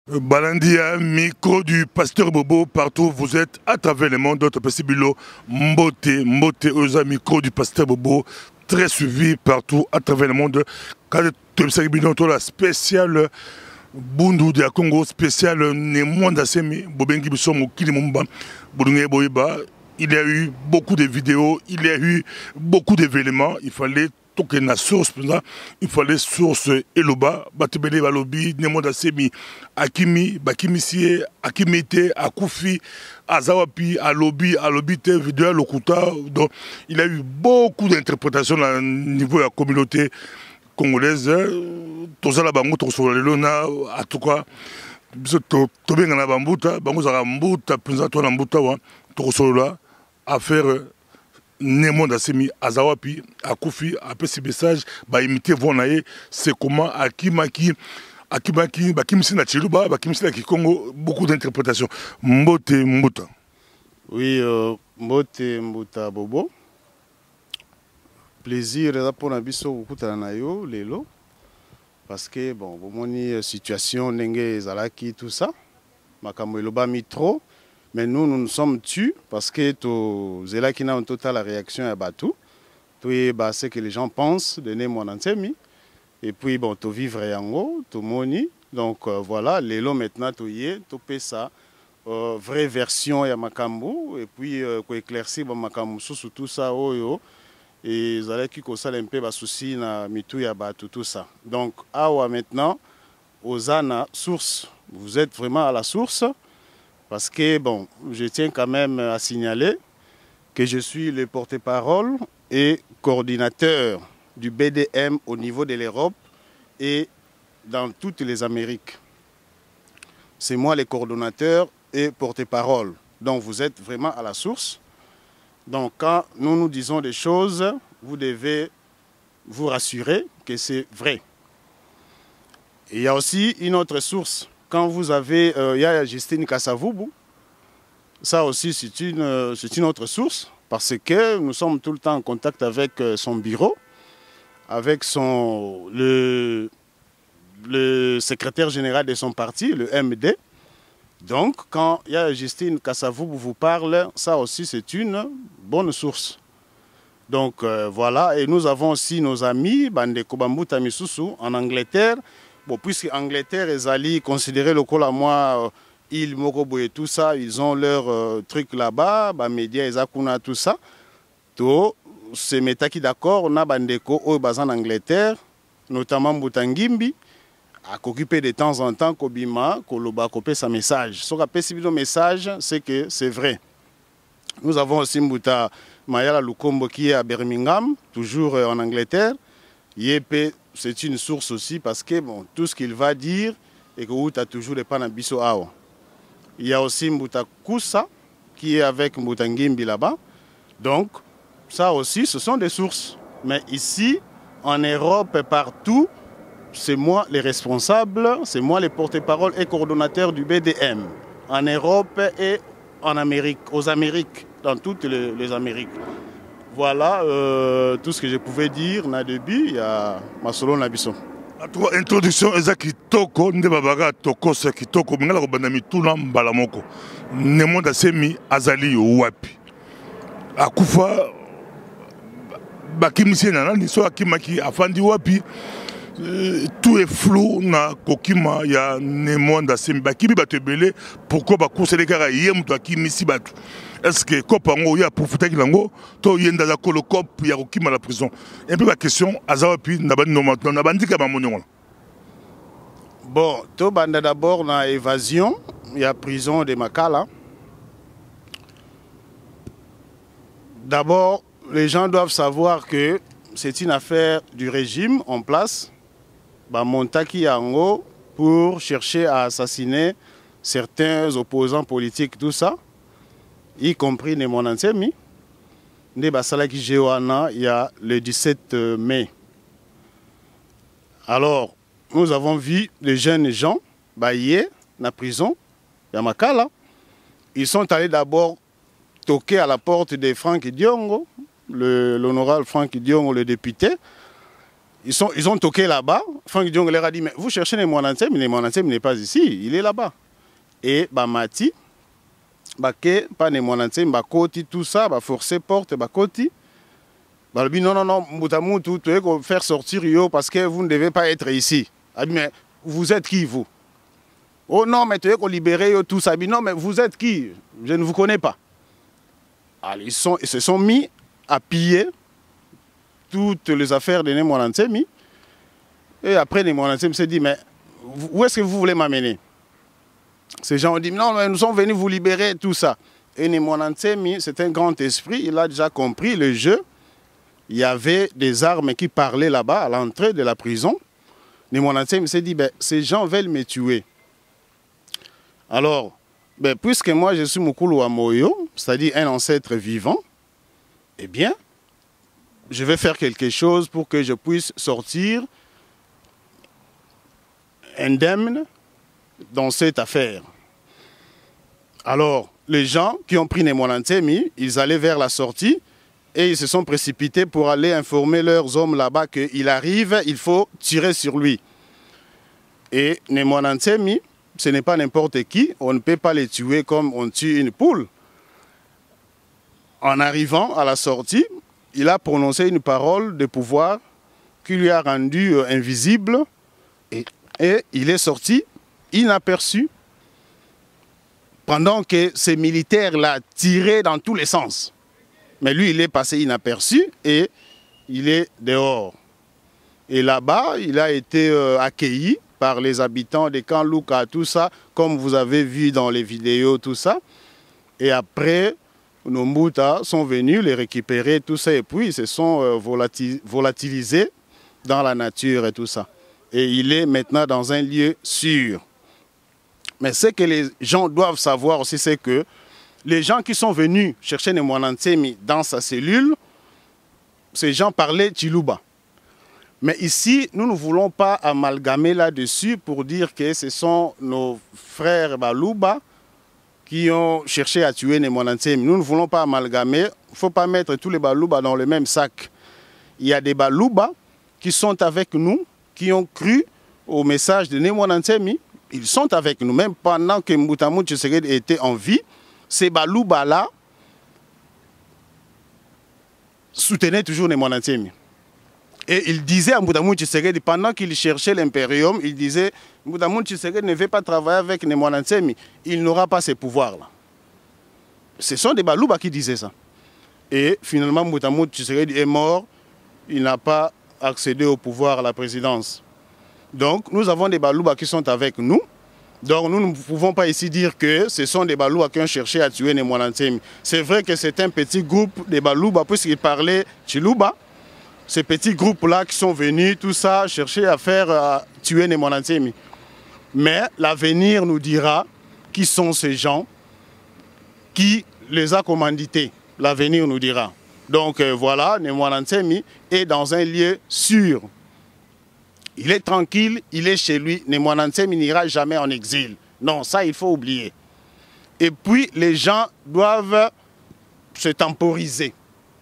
Balandia, micro du pasteur Bobo, partout vous êtes à travers le monde, d'autres Bilo, Mbote, Oza, micro du pasteur Bobo, très suivi partout à travers le monde. Quand tu as la spéciale Bundu de Congo, spéciale Nemwanda Semi, Bobengi Bissomo, Kilimumba, Boudungé Boiba, il y a eu beaucoup de vidéos, il y a eu beaucoup d'événements, il fallait toke na source il fallait source eloba batebele balobi Nemwanda Semi akimi bakimisie akimite akufi azawapi alobi te vidéo lokuta. Donc il y a eu beaucoup d'interprétations au niveau de la communauté congolaise. Tozala bango tokosola lelo na en tout cas biso tobenga na bambuta bango zala mbuta penza to na mbuta wa tokosola affaire Nemwanda Semi azawapi akufi apesi message ba imiter vonaye c'est comment akimaki bakimisi na chiluba bakimisi na Kikongo, beaucoup d'interprétations. Mbuta oui, Mbuta Bobo, plaisir là pour na biso kokutana na yo lelo parce que bon bomoni situation ndenge ezalaki tout ça makambo eloba mitro. Mais nous sommes tués parce que c'est qui a en total la réaction à Batou. Tout bah, ce que les gens pensent de Nemwanda Semi. Et puis, bon, tu vivre en haut, tu moni. Donc voilà, les lots maintenant, tu fais ça. Vraie version ya Makambo. Et puis, tu éclaircis Makambo sur tout ça. Et ça qui cause un peu de soucis na mitou ya Batou, tout ça. Donc, awa maintenant, Ozana, source. Vous êtes vraiment à la source. Parce que, bon, je tiens quand même à signaler que je suis le porte-parole et coordinateur du BDM au niveau de l'Europe et dans toutes les Amériques. C'est moi le coordonnateur et porte-parole. Donc vous êtes vraiment à la source. Donc quand nous disons des choses, vous devez vous rassurer que c'est vrai. Et il y a aussi une autre source. Quand vous avez Yaya Justine Kasavubu, ça aussi c'est une autre source parce que nous sommes tout le temps en contact avec son bureau, avec le secrétaire général de son parti, le MD. Donc quand Yaya Justine Kasavubu vous parle, ça aussi c'est une bonne source. Donc voilà, et nous avons aussi nos amis, Bandeko Bambuta Misusu, en Angleterre. Bon, puisque Angleterre et Zali considéré le col à moi, île Morobo et tout ça, ils ont leur truc là-bas, bah médias et Zakuna, tout ça. Tout, c'est métaki d'accord, on a Bandeko au bazan Angleterre, notamment Mbutangimbi, à s'occuper de temps en temps, Kobima, Koloba, copé sa message. Ce qu'on appelle message, c'est que c'est vrai. Nous avons aussi Mbuta Mayala Lukombo qui est à Birmingham, toujours en Angleterre. Yépe, c'est une source aussi parce que bon, tout ce qu'il va dire et que tu as toujours des panabiso awa. Il y a aussi Mbuta Koussa qui est avec Mbutangimbi là-bas. Donc, ça aussi, ce sont des sources. Mais ici, en Europe et partout, c'est moi les responsables, c'est moi les porte-parole et coordonnateurs du BDM. En Europe et en Amérique, aux Amériques, dans toutes les Amériques. Voilà tout ce que je pouvais dire. Na début, il y a Masolo Nabiso. Introduction ezaki toko nde babaka toko saki toko mingala ko bandami tuna mbala moko. Nemwanda Semi azali wapi? Akufa bakimisi na nani so akimaki afandi wapi? Tout est flou na kokima ya Nemwanda Semi bakimi batebele pourquoi bakosele kaka yemuto akimisi batu. Est-ce que Kopango ya profité qui lango to yenda za kolo cop ya kokima la prison? Un peu la question azawapi nabandi no maintenant nabandi ka mamonyo. Bon, to banda d'abord na évasion, il y a prison de Makala. D'abord, les gens doivent savoir que c'est une affaire du régime en place. Ba montaki yango pour chercher à assassiner certains opposants politiques, tout ça. Y compris Nemwanda Semi. Nde basalaki Jewana, il y a le 17 mai. Alors, nous avons vu les jeunes gens, baillés, na prison, ya Makala. Ils sont allés d'abord toquer à la porte de Franck Diongo, l'honorable Franck Diongo, le député. Ils ont toqué là-bas. Frank Diong leur a dit, mais vous cherchez Nemwanansem, mais Nemwanansem n'est pas ici, il est là-bas. Et Mati, pas Nemwanansem, Koti, tout ça, forcer porte, Koti. Non, Mbutamutu, tu veux faire sortir Yo parce que vous ne devez pas être ici. Mais vous êtes qui, vous? Oh non, mais tu veux libérer Yo, tout ça. Non, mais vous êtes qui? Je ne vous connais pas. Alors, ils se sont mis à piller toutes les affaires de Nemwanansem. Et après, Nemwanansem s'est dit, mais où est-ce que vous voulez m'amener? Ces gens ont dit, non, mais nous sommes venus vous libérer, tout ça. Et Nemwanansem, c'est un grand esprit, il a déjà compris le jeu. Il y avait des armes qui parlaient là-bas, à l'entrée de la prison. Nemwanansem s'est dit, ben, ces gens veulent me tuer. Alors, ben, puisque moi je suis Mukulu wa Moyo, c'est-à-dire un ancêtre vivant, eh bien, je vais faire quelque chose pour que je puisse sortir indemne dans cette affaire. Alors, les gens qui ont pris Nemwanansem, ils allaient vers la sortie et ils se sont précipités pour aller informer leurs hommes là-bas qu'il arrive, il faut tirer sur lui. Et Nemwanansem, ce n'est pas n'importe qui, on ne peut pas les tuer comme on tue une poule. En arrivant à la sortie, il a prononcé une parole de pouvoir qui lui a rendu invisible et il est sorti inaperçu pendant que ces militaires-là tiraient dans tous les sens. Mais lui, il est passé inaperçu et il est dehors. Et là-bas, il a été accueilli par les habitants des camps Luka, tout ça, comme vous avez vu dans les vidéos, tout ça. Et après, nos Mbuta sont venus les récupérer, tout ça, et puis ils se sont volatilisés dans la nature et tout ça. Et il est maintenant dans un lieu sûr. Mais ce que les gens doivent savoir aussi, c'est que les gens qui sont venus chercher Nemwanansem dans sa cellule, ces gens parlaient Chiluba. Mais ici, nous ne voulons pas amalgamer là-dessus pour dire que ce sont nos frères Baluba qui ont cherché à tuer Nemwanansem. Nous ne voulons pas amalgamer. Il ne faut pas mettre tous les Baluba dans le même sac. Il y a des Baluba qui sont avec nous, qui ont cru au message de Nemwanansem. Ils sont avec nous. Même pendant que Mbutamutu Tshisekedi était en vie, ces Baluba-là soutenaient toujours Nemwanansem. Et il disait à Mbutamutu Tshisekedi, pendant qu'il cherchait l'impérium, il disait Mbutamutu Tshisekedi ne veut pas travailler avec Nemwanansem, il n'aura pas ces pouvoirs-là. Ce sont des Baluba qui disaient ça. Et finalement, Mbutamutu Tshisekedi est mort, il n'a pas accédé au pouvoir à la présidence. Donc, nous avons des Baluba qui sont avec nous. Donc, nous ne pouvons pas ici dire que ce sont des Baluba qui ont cherché à tuer Nemwanansem. C'est vrai que c'est un petit groupe de Baluba, puisqu'ils parlaient Chiluba. Ces petits groupes-là qui sont venus, tout ça, chercher à faire tuer Nemwanansem. Mais l'avenir nous dira qui sont ces gens, qui les a commandités. L'avenir nous dira. Donc voilà, Nemwanansem est dans un lieu sûr. Il est tranquille, il est chez lui. Nemwanansem n'ira jamais en exil. Non, ça, il faut oublier. Et puis, les gens doivent se temporiser.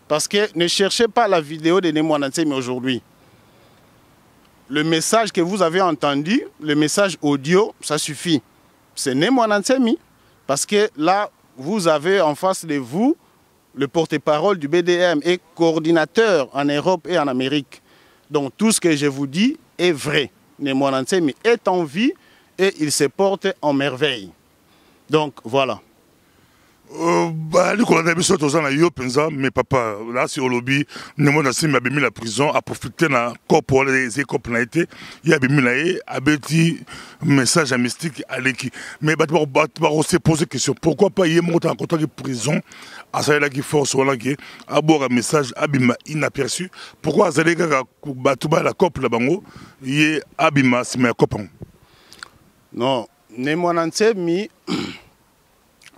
Parce que ne cherchez pas la vidéo de Nemwanansem aujourd'hui. Le message que vous avez entendu, le message audio, ça suffit. C'est Nemwanansem. Parce que là, vous avez en face de vous le porte-parole du BDM et coordinateur en Europe et en Amérique. Donc tout ce que je vous dis est vrai. Nemwanansem est en vie et il se porte en merveille. Donc voilà. Mais papa, là, si au lobby, Nemwanansem a mis la prison, a profité de la corps les écoles, il a mis un message mystique à l'équipe. Mais on s'est posé la question, pourquoi pas il est monté en contact de prison, à ça, il a qui force, à boire un message abima inaperçu, pourquoi Zalega la COP là-bas, il est abima, c'est ma COP. Non, Nemwanansem,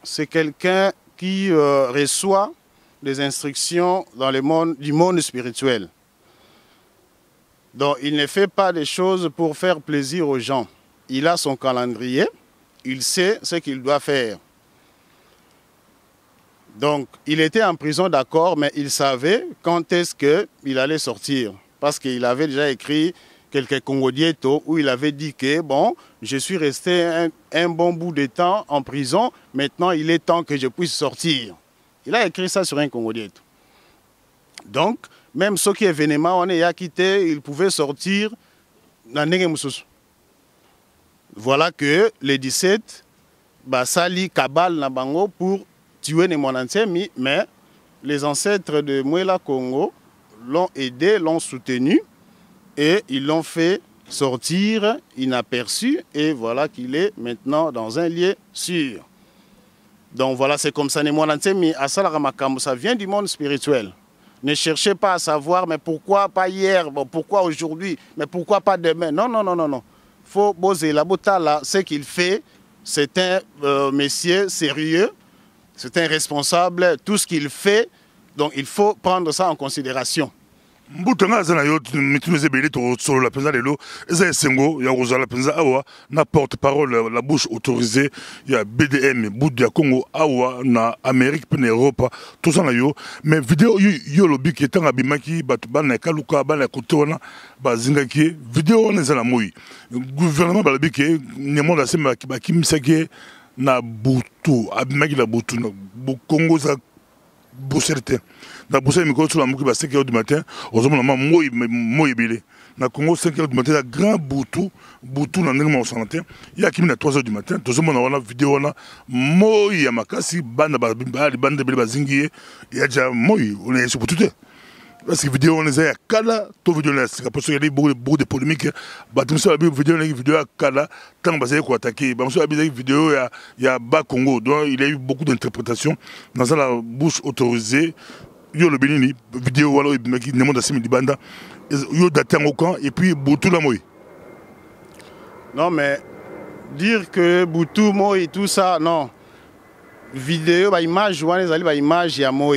c'est quelqu'un qui reçoit des instructions dans le monde, du monde spirituel. Donc il ne fait pas des choses pour faire plaisir aux gens. Il a son calendrier, il sait ce qu'il doit faire. Donc il était en prison, d'accord, mais il savait quand est-ce qu'il allait sortir. parce qu'il avait déjà écrit quelques Congo-Dieto où il avait dit que bon, je suis resté un bon bout de temps en prison, maintenant il est temps que je puisse sortir. Il a écrit ça sur un Congo-Dieto. Donc, même ceux qui événement on est quitté, il pouvait sortir dans Nengemususu. Voilà que les 17, Sali Kabal Nabango pour tuer les Monantsemi, mais les ancêtres de Mouela Congo l'ont aidé, l'ont soutenu et ils l'ont fait sortir inaperçu et voilà qu'il est maintenant dans un lieu sûr. Donc voilà, c'est comme ça, les Monantsemi, ça vient du monde spirituel. Ne cherchez pas à savoir, mais pourquoi pas hier, bon, pourquoi aujourd'hui, mais pourquoi pas demain. Non, non, non, non, non. Faut poser la botala, ce qu'il fait, c'est un monsieur sérieux, c'est un responsable, tout ce qu'il fait, donc il faut prendre ça en considération. Mbutanga zana yo mitunize beli to solo la penza lelo eza esengo ya kozala penza awa na porte-parole la bouche autorisée ya BDM bout ya Congo awa na Amérique pe na Europe tout ça na yo mais vidéo yo lobi ki tanga bimaki batu bana kaluka bana kotona bazingaki vidéo on ezala moi gouvernement balobi ki nyemo la sema ba kimisaki na butu abimaki la butu na Congo za Bousserte. Dans Bousserte, il y a 5 h du matin. Aux hommes, il na Congo, 5 h du matin, il y a grand boutou dans le santé. Il y a qui à 3 h du matin. Deux hommes, on a une vidéo, on a Moï Yamakasi, bande de Bazingi, il y a déjà Moï, on est sur tout. Parce que vidéo on les a kala to vidéo là c'est parce qu'il y a beaucoup de polémiques batum ça vidéo à kala tant basé quoi attaquer bah monsieur vidéo il y a bas Congo donc il y a eu beaucoup d'interprétations dans la bouche autorisée yo le Bénin vidéo voilà mec ne monde assimile banda yo daté au camp et puis Boutou la moi. Non mais dire que Boutou moi tout ça non vidéo bah image ou les allez bah image ya moi.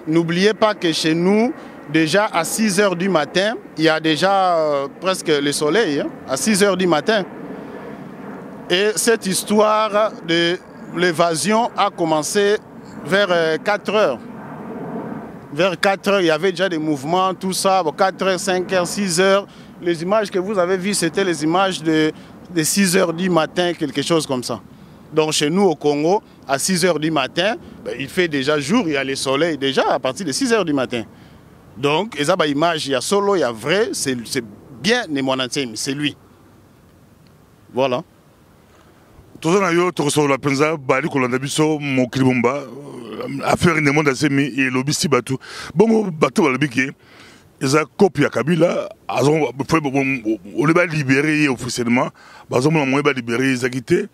N'oubliez pas que chez nous, déjà à 6 h du matin, il y a déjà presque le soleil, hein, à 6 h du matin. Et cette histoire de l'évasion a commencé vers 4 h. Vers 4 h, il y avait déjà des mouvements, tout ça, 4 h, 5 h, 6 h. Les images que vous avez vues, c'était les images de 6 h du matin, quelque chose comme ça. Donc chez nous au Congo, à 6 h du matin, il fait déjà jour, il y a le soleil déjà à partir de 6 h du matin. Donc, il y a image, il y a solo, il y a vrai, c'est bien Nemonansemi, c'est lui. Voilà. Tout ça, tu reçois la penza, Bali, Kolandabiso, mon Kribomba, affaire Nemonansemi et l'obissi Batou. Bon, Batou, Balabiki, ils ont copié à Kabila, on les a libérés officiellement, ils ont libéré, ils ont quitté.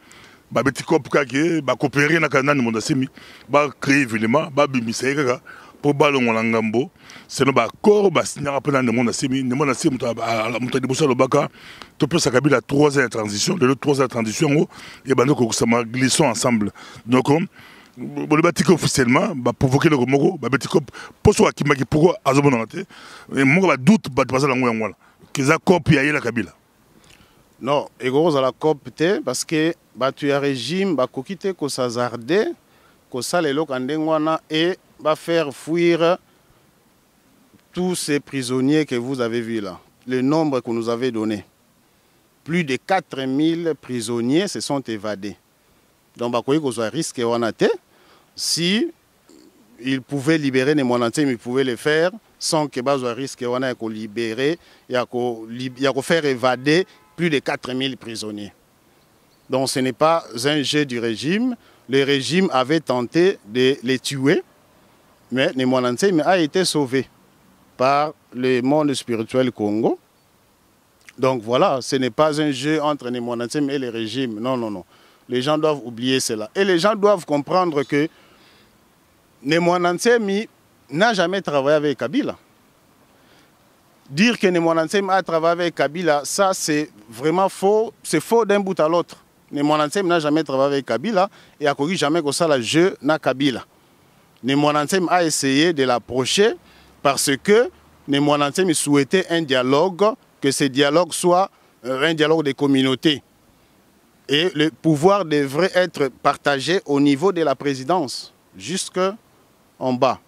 Ba beti cop kake ba coopérer na kanani monde semi ba créer évidemment ba bimisa kaka pour balongo na ngambo c'est ba corps ba signer pe na monde semi muta muta dibosa lobaka to peut sa Kabila 3 ans de transition de 3 ans de transition et bando ko sama glissons ensemble donc bon ba tiko officiellement ba provoquer le moko ba beti cop poso akimaki pourquoi azobona te et moko ba doute ba passer la ngwa que za copie ya la Kabila. Non, et gros à la copte parce que tu as régime kokite ko s'azarder ko salelo kandengwana et va faire fuir tous ces prisonniers que vous avez vus là. Le nombre que nous avez donné. Plus de 4000 prisonniers se sont évadés. Donc il risque si ils pouvaient libérer les monantés, mais ils pouvaient le faire sans que Bazo risque de libérer et de faire évader plus de 4000 prisonniers. Donc ce n'est pas un jeu du régime. Le régime avait tenté de les tuer, mais Nemonansemi a été sauvé par le monde spirituel Congo. Donc voilà, ce n'est pas un jeu entre Nemonansemi et le régime. Non, non, non. Les gens doivent oublier cela. Et les gens doivent comprendre que Nemonansemi n'a jamais travaillé avec Kabila. Dire que Nemonansemi a travaillé avec Kabila, ça c'est vraiment faux. C'est faux d'un bout à l'autre. Nemonansemi n'a jamais travaillé avec Kabila et a connu jamais que ça le jeu n'a Kabila. Nemonansemi a essayé de l'approcher parce que Nemonansemi souhaitait un dialogue, que ce dialogue soit un dialogue des communautés. Et le pouvoir devrait être partagé au niveau de la présidence, jusqu'en bas.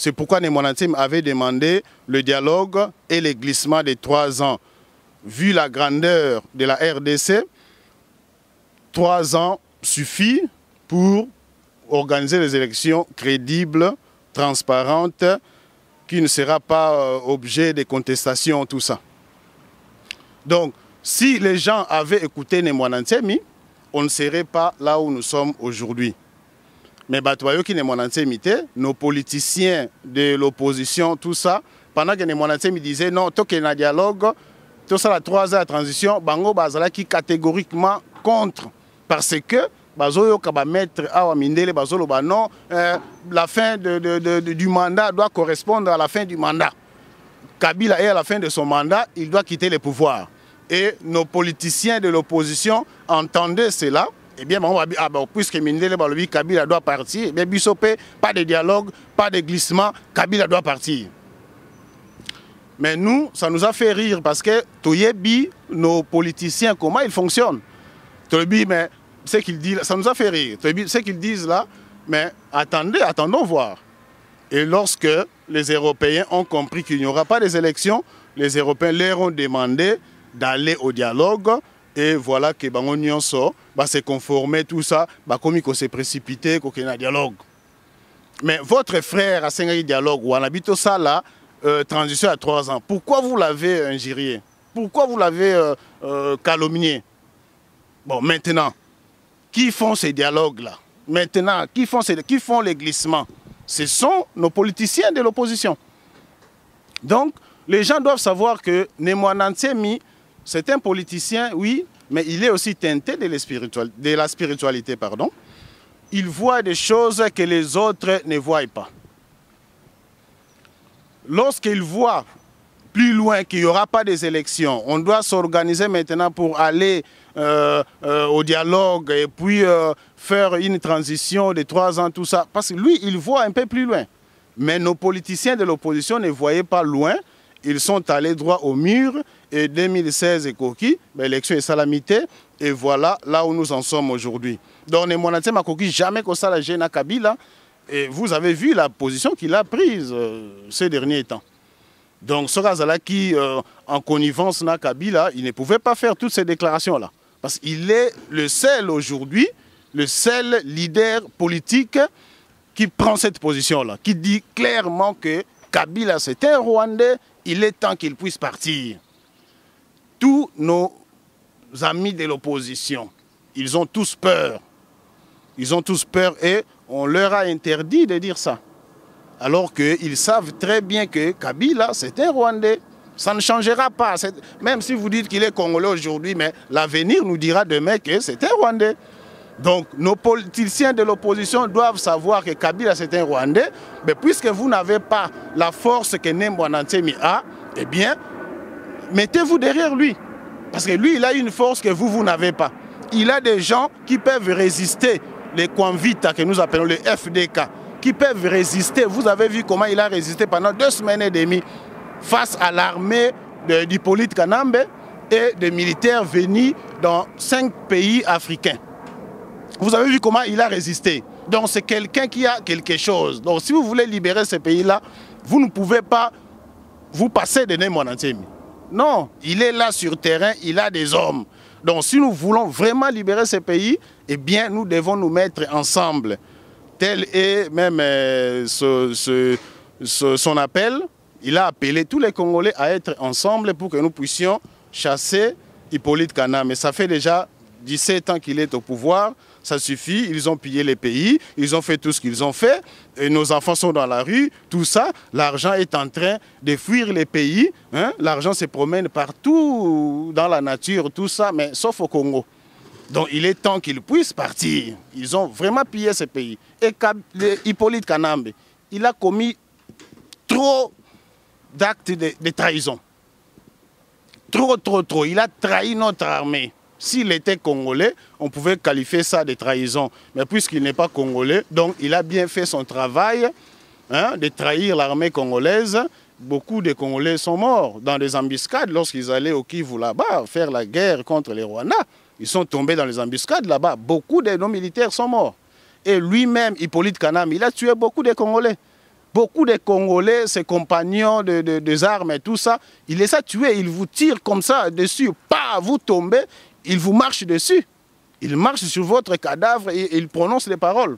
C'est pourquoi Némonantem avait demandé le dialogue et les glissements des 3 ans. Vu la grandeur de la RDC, 3 ans suffit pour organiser les élections crédibles, transparentes, qui ne sera pas objet de contestation, tout ça. Donc, si les gens avaient écouté Némonantem, on ne serait pas là où nous sommes aujourd'hui. Mais Batoyo Némonantem, nos politiciens de l'opposition, tout ça, pendant que Némonantem disait non, tant qu'il y a un dialogue, tout ça, la 3 ans de transition, Bango Bazala qui catégoriquement contre. Parce que Bazoyo Kabametre Awamindele Bazolo non, la fin du mandat doit correspondre à la fin du mandat. Kabila est à la fin de son mandat, il doit quitter le pouvoir. Et nos politiciens de l'opposition entendaient cela. Eh bien, puisque Mindele Balobi Kabila doit partir, eh bien, Bissopé, pas de dialogue, pas de glissement, Kabila doit partir. Mais nous, ça nous a fait rire parce que Toyebi, nos politiciens, comment ils fonctionnent. Toyebi, mais ce qu'ils disent, ça nous a fait rire. Toyebi, ce qu'ils disent là, mais attendez, attendons voir. Et lorsque les Européens ont compris qu'il n'y aura pas des élections, les Européens leur ont demandé d'aller au dialogue. Et voilà que Bango Nyonso va se conformer, tout ça, comme il s'est précipité, qu'il y a un dialogue. Mais votre frère a signé un dialogue, ou on habite ça là, transition à 3 ans. Pourquoi vous l'avez injurié? Pourquoi vous l'avez calomnié? Bon, maintenant, qui font ces dialogues-là? Maintenant, qui font les glissements? Ce sont nos politiciens de l'opposition. Donc, les gens doivent savoir que Némonantem, c'est un politicien, oui, mais il est aussi teinté de la spiritualité. Pardon. Il voit des choses que les autres ne voient pas. Lorsqu'il voit plus loin qu'il n'y aura pas des élections, on doit s'organiser maintenant pour aller au dialogue et puis faire une transition de 3 ans, tout ça. Parce que lui, il voit un peu plus loin. Mais nos politiciens de l'opposition ne voyaient pas loin. Ils sont allés droit au mur. Et 2016 est coquille, l'élection est salamité. Et voilà là où nous en sommes aujourd'hui. Donc, Némonantem a coquille jamais que ça la gêne à Kabila. Et vous avez vu la position qu'il a prise ces derniers temps. Donc, Sogazala qui, en connivence na Kabila, il ne pouvait pas faire toutes ces déclarations-là. Parce qu'il est le seul aujourd'hui, le seul leader politique qui prend cette position-là, qui dit clairement que Kabila c'est un Rwandais, il est temps qu'il puisse partir. Tous nos amis de l'opposition, ils ont tous peur. Ils ont tous peur et on leur a interdit de dire ça. Alors qu'ils savent très bien que Kabila, c'est un Rwandais. Ça ne changera pas. Même si vous dites qu'il est Congolais aujourd'hui, mais l'avenir nous dira demain que c'est un Rwandais. Donc nos politiciens de l'opposition doivent savoir que Kabila, c'est un Rwandais. Mais puisque vous n'avez pas la force que Némonantem a, eh bien, mettez-vous derrière lui. Parce que lui, il a une force que vous n'avez pas. Il a des gens qui peuvent résister, les Kwamvita que nous appelons les FDK, qui peuvent résister. Vous avez vu comment il a résisté pendant 2 semaines et demie face à l'armée d'Hippolyte Kanambe et des militaires venus dans 5 pays africains. Vous avez vu comment il a résisté. Donc c'est quelqu'un qui a quelque chose. Donc si vous voulez libérer ce pays-là, vous ne pouvez pas vous passer de Némonantem. Non, il est là sur terrain, il a des hommes. Donc si nous voulons vraiment libérer ce pays, eh bien nous devons nous mettre ensemble. Tel est même son appel. Il a appelé tous les Congolais à être ensemble pour que nous puissions chasser Hippolyte Kanambe. Mais ça fait déjà 17 ans qu'il est au pouvoir. Ça suffit, ils ont pillé les pays, ils ont fait tout ce qu'ils ont fait, et nos enfants sont dans la rue, tout ça, l'argent est en train de fuir les pays, hein? L'argent se promène partout dans la nature, tout ça, mais sauf au Congo. Donc il est temps qu'ils puissent partir. Ils ont vraiment pillé ces pays. Et Hippolyte Kanambe, il a commis trop d'actes de trahison. Trop. Il a trahi notre armée. S'il était congolais, on pouvait qualifier ça de trahison. Mais puisqu'il n'est pas congolais, donc il a bien fait son travail, hein, de trahir l'armée congolaise. Beaucoup de Congolais sont morts dans des embuscades lorsqu'ils allaient au Kivu là-bas faire la guerre contre les Rwandais. Ils sont tombés dans les embuscades là-bas. Beaucoup de nos militaires sont morts. Et lui-même, Hippolyte Kanambe, il a tué beaucoup de Congolais. Beaucoup de Congolais, ses compagnons des armes et tout ça, il les a tués, il vous tire comme ça dessus, pas vous tombez, il vous marche dessus. Il marche sur votre cadavre et il prononce les paroles.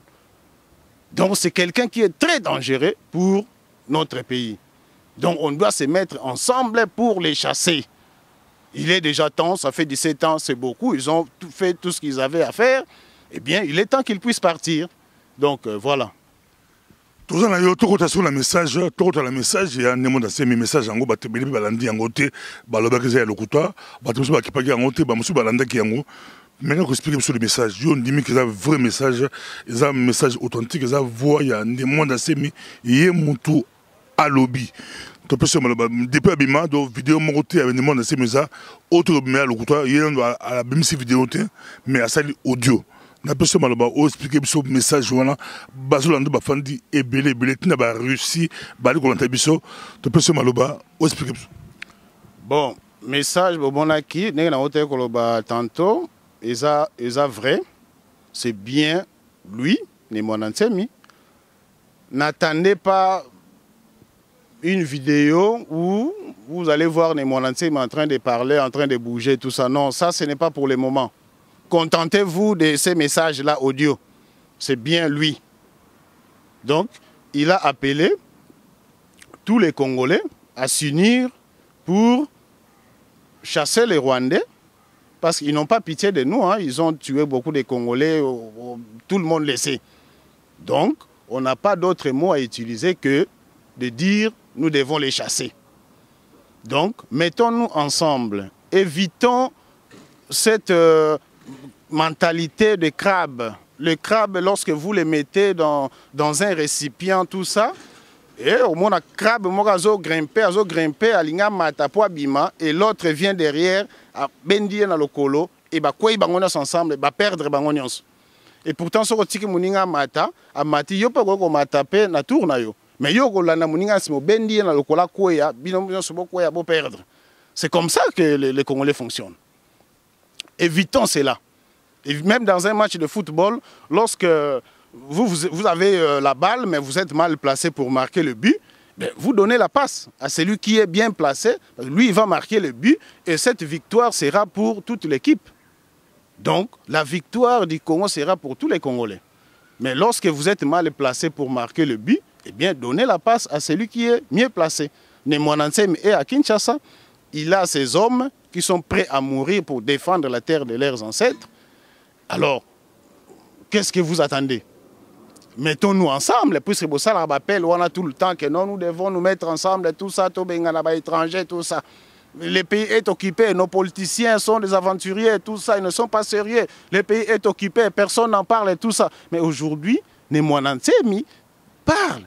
Donc c'est quelqu'un qui est très dangereux pour notre pays. Donc on doit se mettre ensemble pour les chasser. Il est déjà temps, ça fait 17 ans, c'est beaucoup, ils ont fait tout ce qu'ils avaient à faire. Eh bien, il est temps qu'ils puissent partir. Donc voilà. Tout ça, il y a un message, il y a un message, en gros, il y a un message, maintenant, expliquez sur le message. Je dis que c'est un vrai message, c'est un message authentique, c'est un voix, il y a un monde assez mis, il y a un tout à lobby. Depuis Abima, donc vidéo monté avec des monde assez mis ça, autre mais à l'autre, il y a la même vidéo, mais à ça audio. Na personne maloba o expliquer biso message wana bazolanda bafandi ebele tina ba Russie bali ko lanta biso to personne maloba o expliquer biso. Bon, message bonaki ndenge na hotel koloba tantôt eza vrai, c'est bien lui ni mon Nsemi. N'attendez pas une vidéo où vous allez voir Némon Nsemi en train de parler, en train de bouger tout ça. Non, ça ce n'est pas pour le moment. Contentez-vous de ces messages-là audio. C'est bien lui. Donc, il a appelé tous les Congolais à s'unir pour chasser les Rwandais. Parce qu'ils n'ont pas pitié de nous. Hein. Ils ont tué beaucoup de Congolais. Tout le monde le sait. Donc, on n'a pas d'autre mot à utiliser que de dire nous devons les chasser. Donc, mettons-nous ensemble. Évitons cette... mentalité de crabe. Le crabe, lorsque vous le mettez dans un récipient, tout ça, et au moins, le crabe, azo grimper, alinga matapo abima, et l'autre vient derrière, à bendier dans le colo, et bah quoi, ils bangonos ensemble, bah perdre bangonos. Et pourtant, ce que muninga mata, a mati, yo pas go matape, na tourna yo. Mais yo go lana muninga simo bendier dans le cola koya, binom sobo koya, bo perdre. C'est comme ça que les Congolais fonctionnent. Évitons cela. Et même dans un match de football, lorsque vous avez la balle, mais vous êtes mal placé pour marquer le but, vous donnez la passe à celui qui est bien placé. Lui, il va marquer le but et cette victoire sera pour toute l'équipe. Donc, la victoire du Congo sera pour tous les Congolais. Mais lorsque vous êtes mal placé pour marquer le but, eh bien, donnez la passe à celui qui est mieux placé. Némon Nsemi est à Kinshasa. Il a ses hommes qui sont prêts à mourir pour défendre la terre de leurs ancêtres. Alors, qu'est-ce que vous attendez? Mettons-nous ensemble, puisque ça rappelle, on a tout le temps que non, nous devons nous mettre ensemble, tout ça, tout étranger, tout ça. Le pays est occupé, nos politiciens sont des aventuriers, tout ça, ils ne sont pas sérieux. Le pays est occupé, personne n'en parle et tout ça. Mais aujourd'hui, Némon Nsemi parle.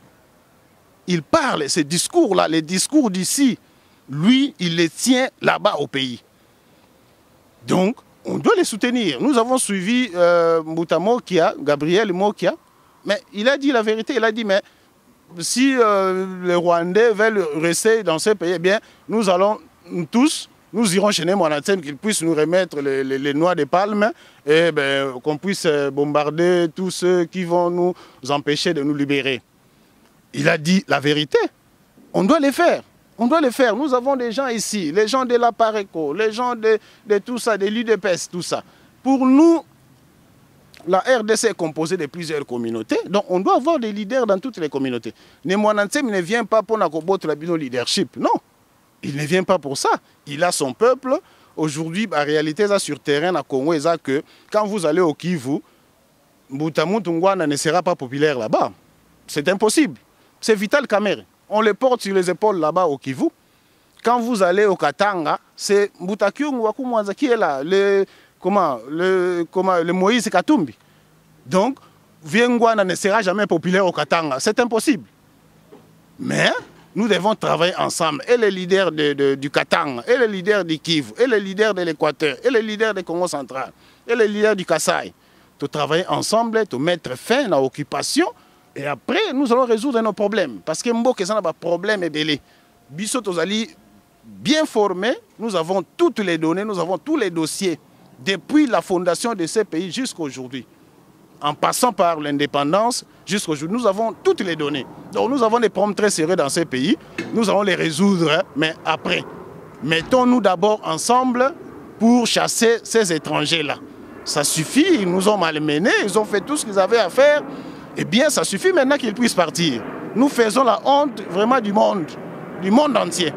Il parle, ces discours-là, les discours d'ici, lui, il les tient là-bas au pays. Donc, on doit les soutenir. Nous avons suivi Mbouta Mokia, Gabriel Mokia, mais il a dit la vérité. Il a dit, mais si les Rwandais veulent rester dans ce pays, eh bien, nous allons tous, nous irons chez Némon Nsemi, qu'ils puissent nous remettre les noix de palme et qu'on puisse bombarder tous ceux qui vont nous empêcher de nous libérer. Il a dit la vérité. On doit les faire. On doit le faire. Nous avons des gens ici, les gens de la Pareco, les gens de tout ça, de l'UDPS, tout ça. Pour nous, la RDC est composée de plusieurs communautés, donc on doit avoir des leaders dans toutes les communautés. Némon Nsemi ne vient pas pour la leadership, non. Il ne vient pas pour ça. Il a son peuple. Aujourd'hui, la réalité, ça sur terrain à Congo, c'est que quand vous allez au Kivu, Mbouta Moutungwana ne sera pas populaire là-bas. C'est impossible. C'est Vital Kamerhe. On les porte sur les épaules là-bas au Kivu. Quand vous allez au Katanga, c'est Mbouta Kyungu qui est là, le Moïse Katumbi. Donc, Viengwana ne sera jamais populaire au Katanga. C'est impossible. Mais nous devons travailler ensemble. Et les leaders du Katanga, et les leaders du Kivu, et les leaders de l'Équateur, et les leaders du Congo central, et les leaders du Kasaï. De travailler ensemble, de mettre fin à l'occupation. Et après, nous allons résoudre nos problèmes. Parce que Mboke, ça n'a pas de problème et belé. Bissot Ozali, bien formés, nous avons toutes les données, nous avons tous les dossiers. Depuis la fondation de ces pays jusqu'à aujourd'hui. en passant par l'indépendance jusqu'aujourd'hui, nous avons toutes les données. Donc nous avons des problèmes très sérieux dans ces pays. Nous allons les résoudre, mais après. Mettons-nous d'abord ensemble pour chasser ces étrangers-là. Ça suffit, ils nous ont malmenés, ils ont fait tout ce qu'ils avaient à faire. Eh bien, ça suffit maintenant qu'ils puissent partir. Nous faisons la honte vraiment du monde entier.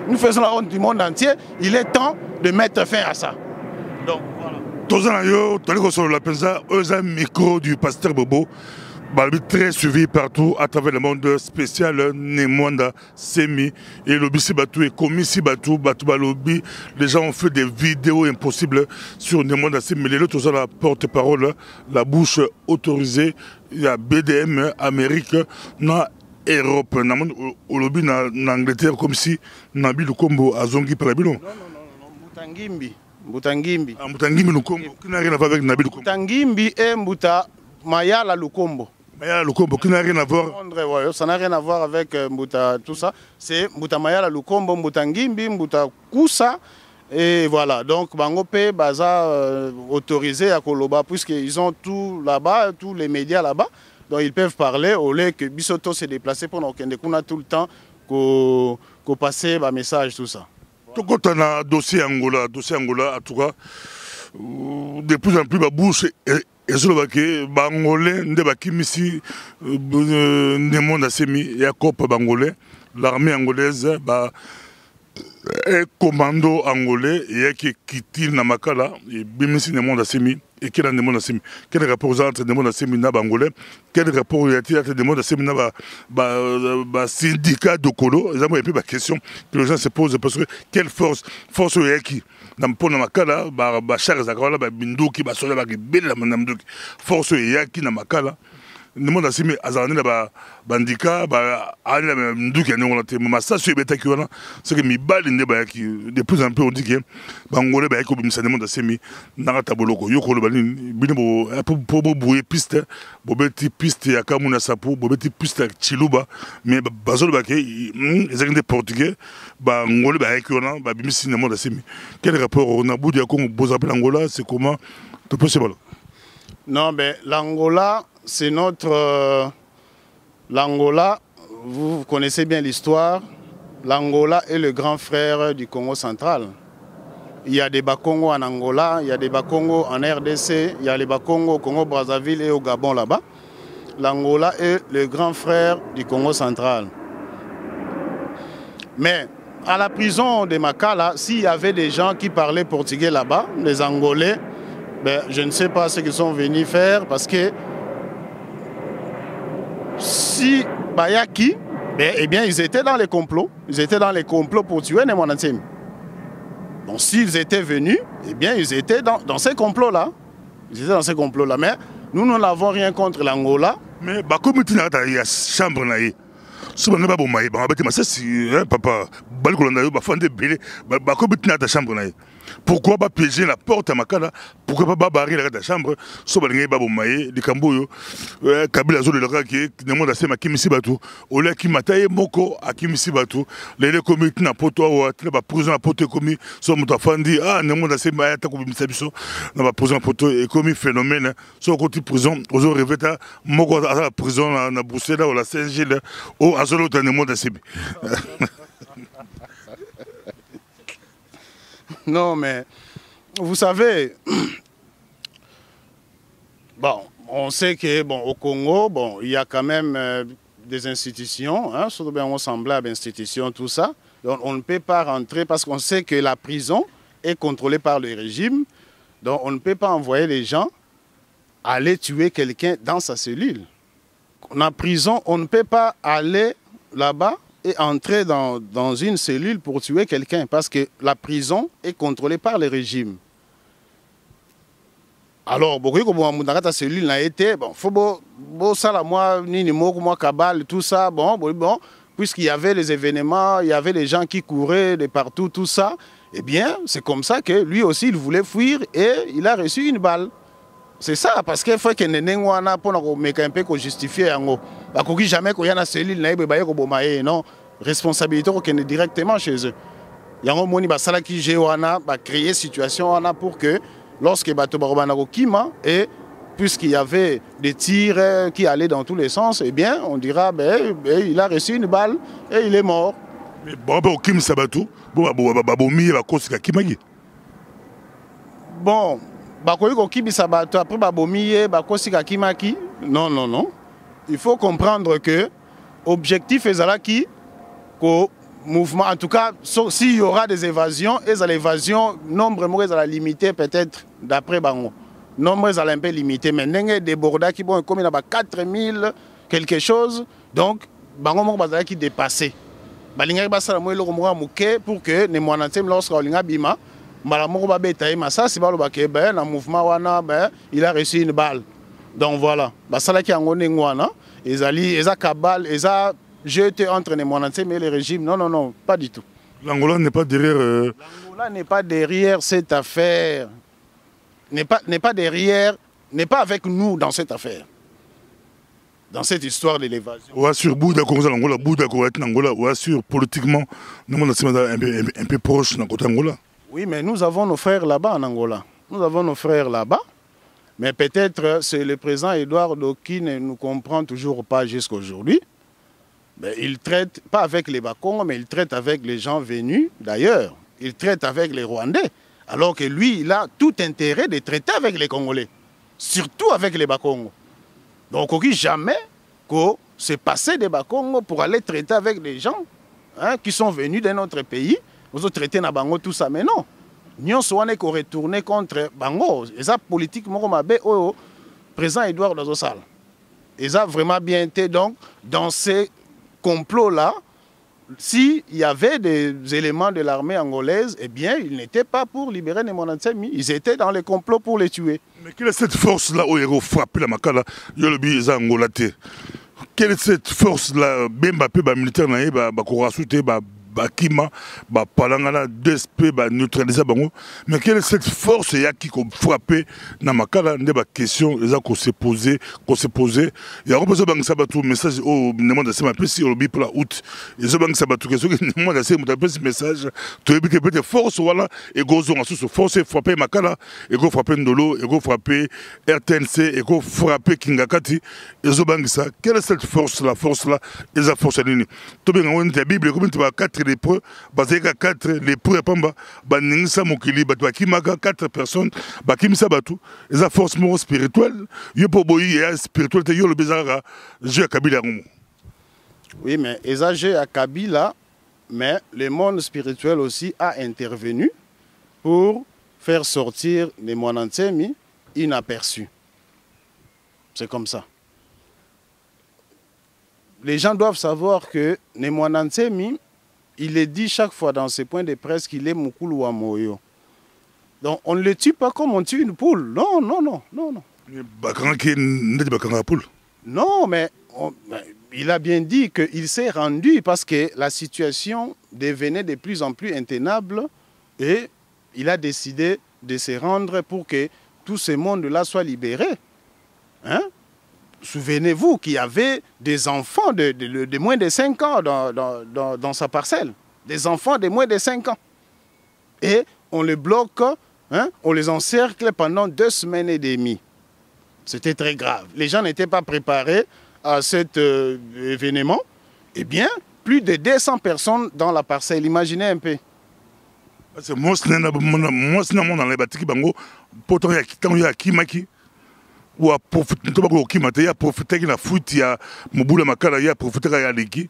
Nous faisons la honte du monde entier. Il est temps de mettre fin à ça. Donc, voilà. Un micro du pasteur Bobo, très suivi partout à travers le monde spécial Nemwanda Semi et Lobby Batou et Komissi Batou Balobi. Les gens ont fait des vidéos impossibles sur Nemwanda Semi. Les autres ont la porte-parole, la bouche autorisée. Il y a BDM, Amérique, na Europe, na Lobby na Angleterre comme si Nabi Lukombo a zongi par la bilo. Non, Mbutangimbi. Mbutangimbi. Mbutangimbi Lukombo, qui n'a rien à voir avec Nabi Lukombo. Mbutangimbi et Mbuta Mayala Lukombo. Mayala Lukombo, qui n'a rien à voir. Ça n'a rien à voir avec Mbuta, tout ça. C'est Mbuta Mayala Lukombo, Mbutangimbi, Mbuta Kousa. Et voilà, donc Bangope, Baza autorisé à Koloba, puisqu'ils ont tout là-bas, tous les médias là-bas. Donc ils peuvent parler au lieu que Bisoto s'est déplacé pendant qu'on a tout le temps qu'on passe un message, tout ça. Tout quand on a dossier Angola, en tout cas, de plus en plus, ma bouche et sur le Bangolais, Ndebakimisi, Nemwanda Semi, Yacob Bangolais, l'armée angolaise, un commando angolais, qui quitte Namakala, et Bimisi Nemwanda Semi, et qui est dans Nemwanda Semi. Quel rapport entre Nemwanda Semi et Bangolais? Quel rapport y a-t-il entre Nemwanda Semi et syndicat de Kolo? Il y a une question que les gens se posent parce que quelle force y a qui? Pour Namakala, Charles Zakawala, Binduki, Basola, Bela Manamduki, force y a qui Namakala? Nemwanda Semi azalani bandika ani la nduki ane on massa sur beta ki wana c'est que mi bali nde ba ki de plus en plus on dit que bangolais ba ko bimisa Nemwanda Semi na ta boloko yoko lo bali bino bo bouyer piste bo beti piste ya kamuna sapu bo beti piste chiluba mais bazolo ba ke ezakende portugais bangolais ba ki wana ba bimisi Nemwanda Semi. Quel rapport on a bout de Congo boza l'Angola, c'est comment tout possible? Non, mais l'Angola, c'est notre... L'Angola, vous connaissez bien l'histoire. L'Angola est le grand frère du Congo central. Il y a des Bakongo en Angola, il y a des Bakongo en RDC, il y a les Bakongo au Congo-Brazzaville et au Gabon là-bas. L'Angola est le grand frère du Congo central. Mais à la prison de Makala, s'il y avait des gens qui parlaient portugais là-bas, les Angolais, ben, je ne sais pas ce qu'ils sont venus faire parce que si Bayaki, ben, eh bien, ils étaient dans les complots. Ils étaient dans les complots pour tuer Nemwanda Semi. Donc s'ils étaient venus, eh bien, ils étaient dans ces complots-là. Ils étaient dans ces complots-là. Mais nous n'avons rien contre l'Angola. Mais comme tu n'as pas de chambre, si on n'a pas de maïs, papa, pourquoi pas piéger la porte à Makala? Pourquoi pas barrer la chambre? Si on n'a pas de maïs, les Camboyo, Kabila Zolo, qui Nemwanda Semi, Kimisi Batou, Ola Kimataye Moko, à Kimisi Batou, les comités n'a pas toi, la prison à pote commis, soit Moutafandi, ah, Nemwanda Semi, à Takou Misabiso, dans la prison à pote et commis phénomène, soit côté prison, aux autres revêtas, Moko à la prison, à Bruxelles, ou la Saint-Gilles, ou à Zolo, Nemwanda Semi. Non, mais vous savez, bon, on sait que bon, au Congo, bon, il y a quand même des institutions, hein, surtout bien semblables institutions, tout ça. Donc on ne peut pas rentrer parce qu'on sait que la prison est contrôlée par le régime. Donc on ne peut pas envoyer les gens aller tuer quelqu'un dans sa cellule. En prison, on ne peut pas aller là-bas et entrer dans une cellule pour tuer quelqu'un parce que la prison est contrôlée par le régime. Alors, beaucoup de la cellule n'a été, bon, faut ça la moi, ni moi cabal, tout ça, bon, puisqu'il y avait les événements, il y avait les gens qui couraient de partout, tout ça, eh bien, c'est comme ça que lui aussi, il voulait fuir et il a reçu une balle. C'est ça, parce qu'il faut que nous pour justifier. Parce que jamais qu'il y a une cellule, non, responsabilité directement chez eux. Il y a un monde qui a créé une situation pour que lorsque Bato Barobana Kima et puisqu'il y avait des tirs qui allaient dans tous les sens, eh bien, on dira, ben, il a reçu une balle et il est mort. Mais bon, Kim Sabatou, bon, non, non, non. Il faut comprendre que l'objectif est là qui, mouvement, en tout cas, s'il y aura des évasions, et l'évasion, nombre est limité peut-être d'après Bango. Nombre est un peu limité, mais il y a des bordas qui vont comme il y a 4000 quelque chose, donc Bango qui dépassé. Pour que les moyens lorsqu'on a bima, il a reçu une balle. Donc voilà. Ils ont cabale, ils ont jeté entre les moyens et le régime. Non, non, non, pas du tout. L'Angola n'est pas derrière. L'Angola n'est pas derrière cette affaire. N'est pas derrière, n'est pas avec nous dans cette affaire. Dans cette histoire de l'évasion. Ou sur Bouddha, l'Angola, Bouddha, l'Angola, ou sur politiquement, nous sommes un peu proches de l'Angola. Oui, mais nous avons nos frères là-bas en Angola. Nous avons nos frères là-bas. Mais peut-être c'est le président Eduardo qui ne nous comprend toujours pas jusqu'à aujourd'hui. Il traite, pas avec les Bakongos, mais il traite avec les gens venus d'ailleurs. Il traite avec les Rwandais. Alors que lui, il a tout intérêt de traiter avec les Congolais. Surtout avec les Bakongos. Donc, on ne dit jamais que c'est passé des Bakongos pour aller traiter avec des gens qui sont venus d'un autre pays. Vous avez traité na Bango tout ça, mais non. Nous sommes retourné contre Bango. Et ça, politiquement, le président Edouard Dozosal. Et ça, vraiment bien été. Donc, dans ces complots-là, s'il y avait des éléments de l'armée angolaise, eh bien, ils n'étaient pas pour libérer les Monatsemi. Ils étaient dans les complots pour les tuer. Mais quelle est cette force-là où ils ont frappé la Makala, ils ont angolaté? Quelle est cette force-là, Bembappé, militaire, Bakourasouté, Bakima, Palangana, DSP, neutraliser Bango. Mais quelle est cette force qui a frappé dans ma cas, il y a des questions qu'on s'est posées. Il y a un message au moment de ce matin, si on pour la août, il y a un message, tu as peut-être force, voilà, et go ont sous force, frapper Makala, et go frapper Ndolo, et go frapper RTNC, et go frapper Kingakati, et ça. Quelle est cette force-là, et la force ligne? Tu as la Bible, comme tu as 4 lépreux, basé à 4 lépreux, Baningsa Mokili, Batouakimaka, 4 personnes, Bakimsa Batou, et la force morale spirituelle, Yopoboyi et spiritualité, Yo le Bézara, jeu à Kabila. Oui, mais Eza jeu à Kabila, mais le monde spirituel aussi a intervenu pour faire sortir les Monansemi inaperçus. C'est comme ça. Les gens doivent savoir que les Monansemi, il est dit chaque fois dans ses points de presse qu'il est Mukulu wa Moyo. Donc on ne le tue pas comme on tue une poule. Non, non, non, non, non. Non, mais il a bien dit qu'il s'est rendu parce que la situation devenait de plus en plus intenable et il a décidé de se rendre pour que tout ce monde-là soit libéré. Hein? Souvenez-vous qu'il y avait des enfants de moins de 5 ans dans sa parcelle. Des enfants de moins de 5 ans. Et on les bloque, on les encercle pendant 2 semaines et demie. C'était très grave. Les gens n'étaient pas préparés à cet événement. Eh bien, plus de 200 personnes dans la parcelle. Imaginez un peu. C'est moi, dans les bâtiments, Bango, pourtant, il y a Kimaki. Ou à profiter de la profiter de la fuite, il y a Moboula Makala, il y a profiter de la Liki.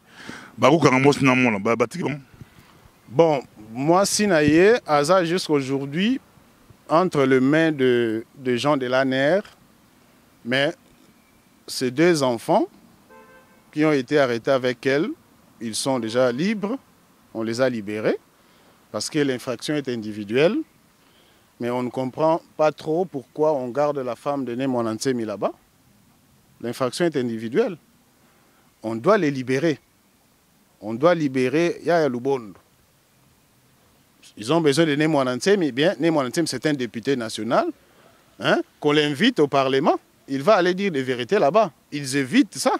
Bon, moi, Sinaye, Aza jusqu'à aujourd'hui, entre les mains de gens de l'ANR, mais ces 2 enfants qui ont été arrêtés avec elle, ils sont déjà libres, on les a libérés, parce que l'infraction est individuelle. Mais on ne comprend pas trop pourquoi on garde la femme de Monansemi là-bas. L'infraction est individuelle. On doit les libérer. On doit libérer Yaya Lubondo. Ils ont besoin de Monansemi. Bien, Monansemi, c'est un député national. Qu'on l'invite au Parlement. Il va aller dire des vérités là-bas. Ils évitent ça.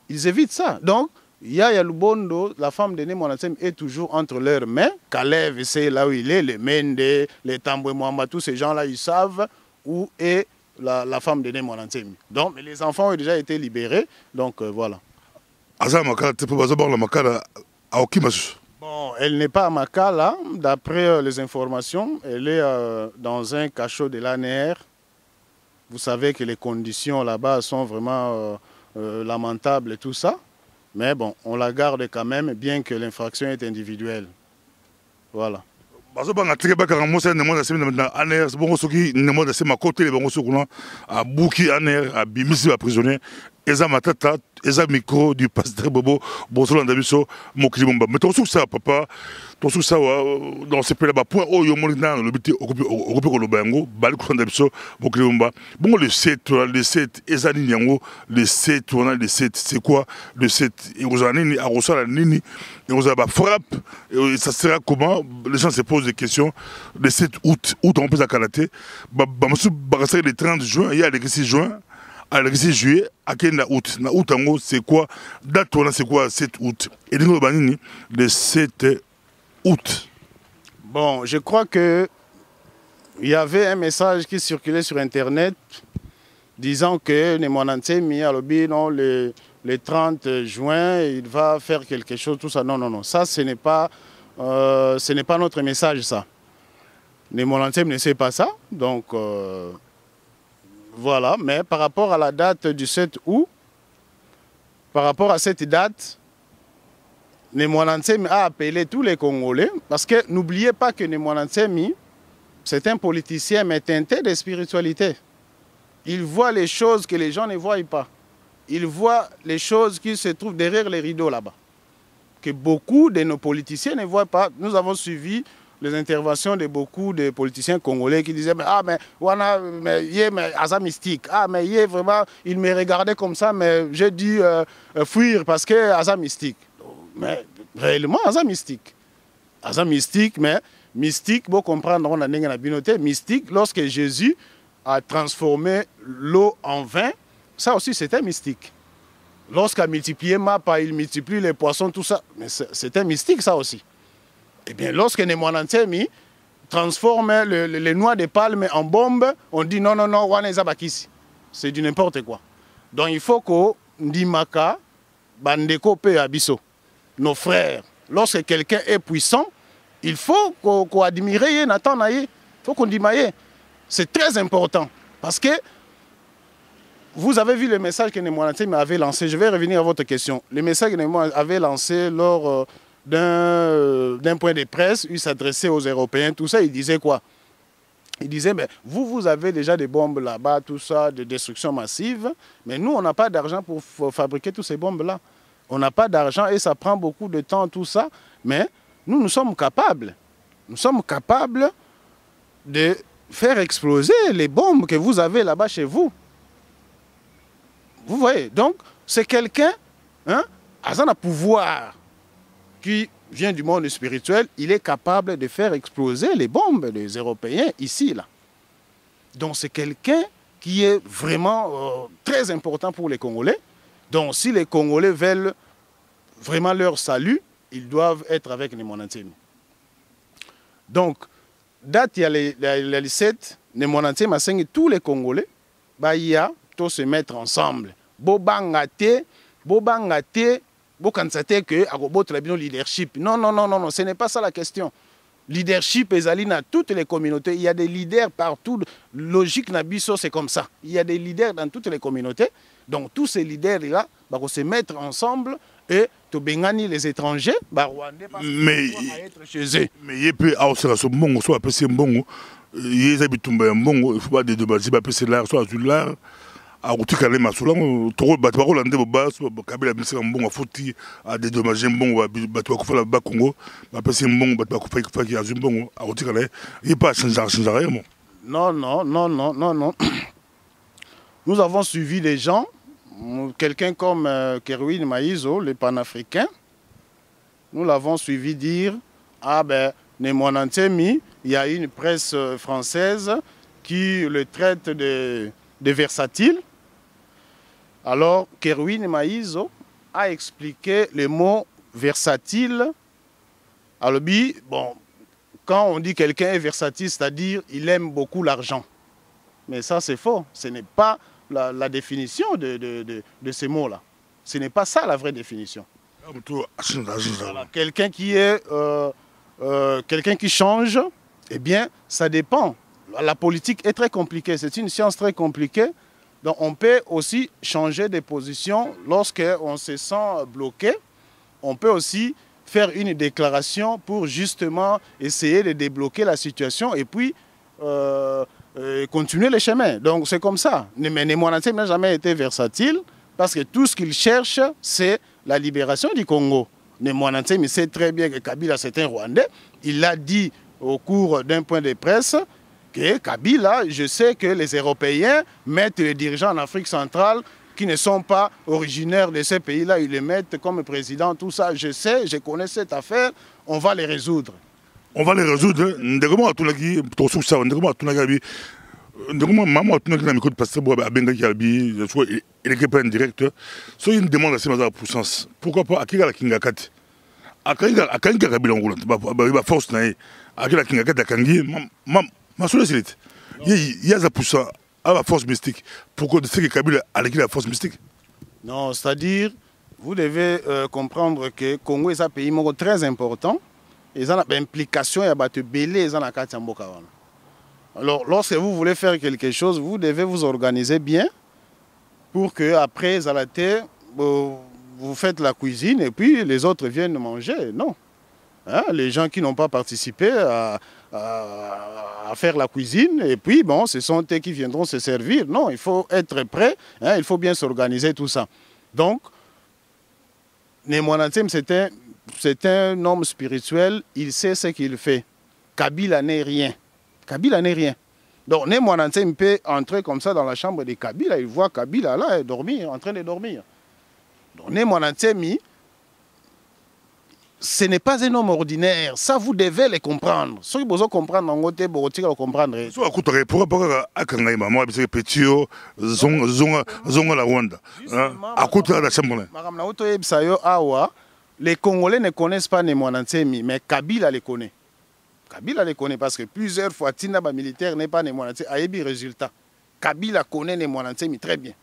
Ils évitent ça. Donc, Yaya Lubondo, la femme de Monansemi, est toujours entre leurs mains. Kalev, c'est là où il est, les Mende, les Tamboué Mwamba, tous ces gens-là, ils savent où est la femme de Nemonantemi. Donc les enfants ont déjà été libérés, donc voilà. Bon, elle n'est pas à Makala, d'après les informations, elle est dans un cachot de l'ANR. Vous savez que les conditions là-bas sont vraiment lamentables et tout ça. Mais bon, on la garde quand même, bien que l'infraction est individuelle. Voilà. Eza matata, eza micro du pasteur Bobo, Bonsolanda biso, mokili bomba. Mais ton ça, papa, ton ça, dans ce pays-là, point, oh, yo molina, le but, occupé kolobango, bal kolanda biso, mokili bomba. Bon, le 7, eza ninyango, le 7, on a le 7, c'est quoi? Le 7, et vous en nini, à la nini, et vous avez frappe, et ça sera comment? Les gens se posent des questions. Le 7 août, on peut s'accalater, le 30 juin, il y a le 6 juin, le 6 juillet, à quel août? Août, c'est quoi? Date, c'est quoi? 7 août. Et le 7 août. Bon, je crois que il y avait un message qui circulait sur Internet disant que Nemonantemi a le 30 juin, il va faire quelque chose, tout ça. Non, non, non. Ça, ce n'est pas notre message, ça. Nemonantemi ne sait pas ça. Donc, voilà. Mais par rapport à la date du 7 août, par rapport à cette date, Nemonantemi a appelé tous les Congolais, parce que n'oubliez pas que Nemonantemi, c'est un politicien, mais teinté de spiritualité. Il voit les choses que les gens ne voient pas. Il voit les choses qui se trouvent derrière les rideaux là-bas, que beaucoup de nos politiciens ne voient pas. Nous avons suivi les interventions de beaucoup de politiciens congolais qui disaient mais Asa mystique, mais vraiment, il me regardait comme ça, mais j'ai dû fuir parce que Asa mystique. Mais réellement, Asa mystique. Asa mystique, mais mystique, vous comprendre, on a une binoté, mystique, lorsque Jésus a transformé l'eau en vin, ça aussi c'était mystique. Lorsqu'il a multiplié Mapa, il multiplie les poissons, tout ça, mais c'était mystique ça aussi. Eh bien, lorsque Nemonantemi transforme les noix de palme en bombe, on dit non, non, non, c'est du n'importe quoi. Donc il faut qu'on dise Maka, Bandeko Pe Abisso, nos frères. Lorsque quelqu'un est puissant, il faut qu'on admire Nathan Naye. Il faut qu'on dise Maye. C'est très important. Parce que vous avez vu le message que Nemonantemi avait lancé. Je vais revenir à votre question. Le message que Nemonantemi avait lancé lors d'un point de presse, il s'adressait aux Européens, tout ça, il disait quoi? Il disait, mais vous avez déjà des bombes là-bas, tout ça, de destruction massive, mais nous, on n'a pas d'argent pour fabriquer toutes ces bombes-là. On n'a pas d'argent et ça prend beaucoup de temps, tout ça, mais nous sommes capables. Nous sommes capables de faire exploser les bombes que vous avez là-bas chez vous. Vous voyez, donc, c'est quelqu'un, hein, à un pouvoir qui vient du monde spirituel, il est capable de faire exploser les bombes des Européens ici, là. Donc c'est quelqu'un qui est vraiment très important pour les Congolais. Donc si les Congolais veulent vraiment leur salut, ils doivent être avec Nemonantemi. Donc, date il y a les 7, Nemonantemi a signé tous les Congolais, bah il y a tous se mettre ensemble. Bobangate, que leadership. Non, non, non, non, non, ce n'est pas ça la question. Leadership est dans toutes les communautés. Il y a des leaders partout. Logique Nabiso, c'est comme ça. Il y a des leaders dans toutes les communautés. Donc tous ces leaders-là vont se mettre ensemble et Tobengani les étrangers, Rwandais, mais être chez eux. Mais il peut avoir ce bon, soit appelé bon, il faut pas dédommager, c'est l'art, soit l'art. A kutikale masula toko bato bakolande bobaso kabila bisika mbongo afuti a dédommager mbongo bato bakufala ba Congo bapesi mbongo bato bakufa ki azu mbongo a kutikale il pas changer rien. Non, non, non, non, non, non. Nous avons suivi des gens, quelqu'un comme Kerwin Maïzo, le panafricain. Nous l'avons suivi dire ah ben Nemonantemi, il y a une presse française qui le traite de versatile. Alors, Kerwin Maïzo a expliqué le mot versatile. Alors, bon, quand on dit quelqu'un est versatile, c'est-à-dire il aime beaucoup l'argent. Mais ça, c'est faux. Ce n'est pas la définition de ces mots-là. Ce n'est pas ça la vraie définition. Voilà. Quelqu'un qui est... quelqu'un qui change, eh bien, ça dépend. La politique est très compliquée. C'est une science très compliquée. Donc, on peut aussi changer de position lorsqu'on se sent bloqué. On peut aussi faire une déclaration pour justement essayer de débloquer la situation et puis continuer le chemin. Donc c'est comme ça. Mais Némoanantem n'a jamais été versatile parce que tout ce qu'il cherche, c'est la libération du Congo. Némoanantem, il sait très bien que Kabila, c'est un Rwandais. Il l'a dit au cours d'un point de presse que Kabila, je sais que les Européens mettent les dirigeants en Afrique centrale qui ne sont pas originaires de ces pays-là, ils les mettent comme président, tout ça, je sais, je connais cette affaire, on va les résoudre. On va les résoudre. Maman a micro de pasteur Boa Benga qui a dit, il est pas un directeur. Soit une demande à ces mazars pour sens. Pourquoi pas à qui la Kingakat? À qui la Kabila Angola? Bah force naïe. À qui la Kingakat à Kangi? Ma sollicite. Il y a ça pour ça. À la force mystique. Pourquoi de ce que Kabila a la force mystique? Non, c'est-à-dire, vous devez comprendre que le Congo est un pays très important. Ils ont une implication, il y a des belés, ils ont la carte. Alors, lorsque vous voulez faire quelque chose, vous devez vous organiser bien pour que après, à la terre, vous faites la cuisine et puis les autres viennent manger. Non. Hein, les gens qui n'ont pas participé à faire la cuisine, et puis bon, ce sont eux qui viendront se servir. Non, il faut être prêt, hein, il faut bien s'organiser, tout ça. Donc, Némoanantem, c'est un homme spirituel, il sait ce qu'il fait. Kabila n'est rien. Kabila n'est rien. Donc, Némoanantem peut entrer comme ça dans la chambre de Kabila, il voit Kabila là, dormir, en train de dormir. Donc, Némoanantem, ce n'est pas un homme ordinaire. Ça, vous devez le comprendre. Si vous devez comprendre, vous devez le comprendre. Si vous avez comprendre, maman, c'est petit, zonga la Rwanda. À côté de la chambre. Les Congolais ne connaissent pas Némoanantem, mais Kabila les connaît. Kabila les connaît parce que plusieurs fois, Tinaba militaire n'est pas Némoanantem. A eu résultat. Kabila connaît Némoanantem très bien.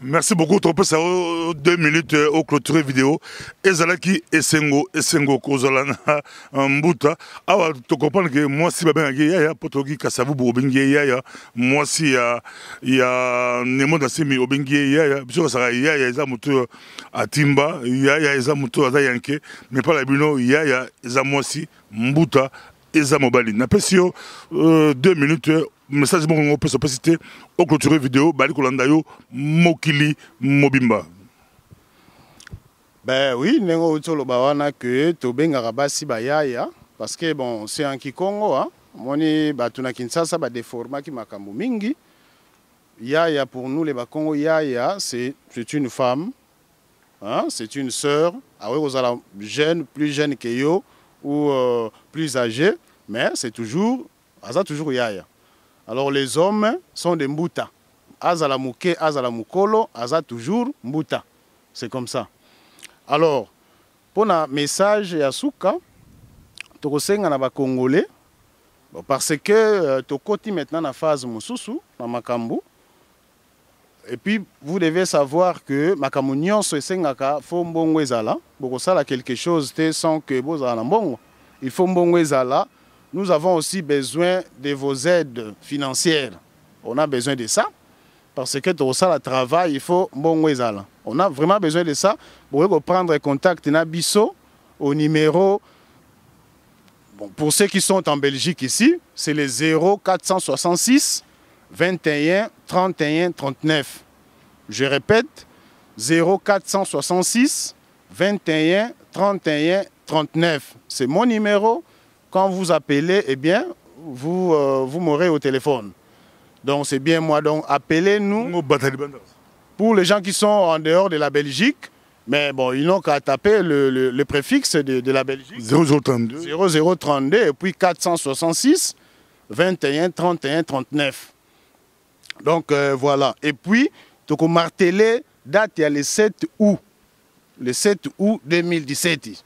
Merci beaucoup. On peut ça 2 minutes au clôture vidéo. Ezalaki Esengo Kozalana Mbuta. Alors, tu comprends que moi, si Babin Yaya, Potogi Kasavu Bobingi Yaya, moi, si il y a Nemo Dasemi Obingi Yaya, bien sûr, ça va Yaya, Ezamuto à Timba, Yaya, Ezamuto à Zayanke, mais pas la Bino, Yaya, Ezamoisi, Mbuta, Ezamobali. N'apprécio 2 minutes. Message bon, on peut se citer au clôture vidéo, Bali Kolandayo, Mokili Mobimba. Ben oui, Nengo Utolo Bawana que Tobenga Rabasi Bayaya, parce que bon, c'est un Kikongo, hein. Moni Batuna Kinsasa, ba des formats qui makambo mingi. Yaya pour nous les Bakongo, Yaya, c'est une femme, hein, c'est une sœur, ah oui, vous allez jeune, plus jeune que yo, ou plus âgée, mais c'est toujours, ça toujours Yaya. Alors les hommes sont des Mbuta. Azala Mouké, Azala Moukolo, Aza toujours Mbuta. C'est comme ça. Alors, pour un message à Souka, Tokosenga na ba Congolais, parce que Tokoti maintenant na phase Moussousou, na Makambu. Et puis, vous devez savoir que Makambu Nyonso et Sengaka font mbongo ezala. Boko sala quelque chose sans que bozala mbongo. Il faut mbongo ezala. Nous avons aussi besoin de vos aides financières. On a besoin de ça. Parce que tout ça, le travail, il faut bon. On a vraiment besoin de ça. Pour prendre contact Nabiso au numéro. Bon, pour ceux qui sont en Belgique ici, c'est le 0466 21 31 39. Je répète, 0466 21 31 39. C'est mon numéro. Quand vous appelez, eh bien, vous m'aurez au téléphone. Donc c'est bien moi. Donc appelez-nous pour les gens qui sont en dehors de la Belgique. Mais bon, ils n'ont qu'à taper le préfixe de la Belgique. 0032. 0032 et puis 466 21 31 39. Donc voilà. Et puis, tu peux marteler, date il y a le 7 août. Le 7 août 2017.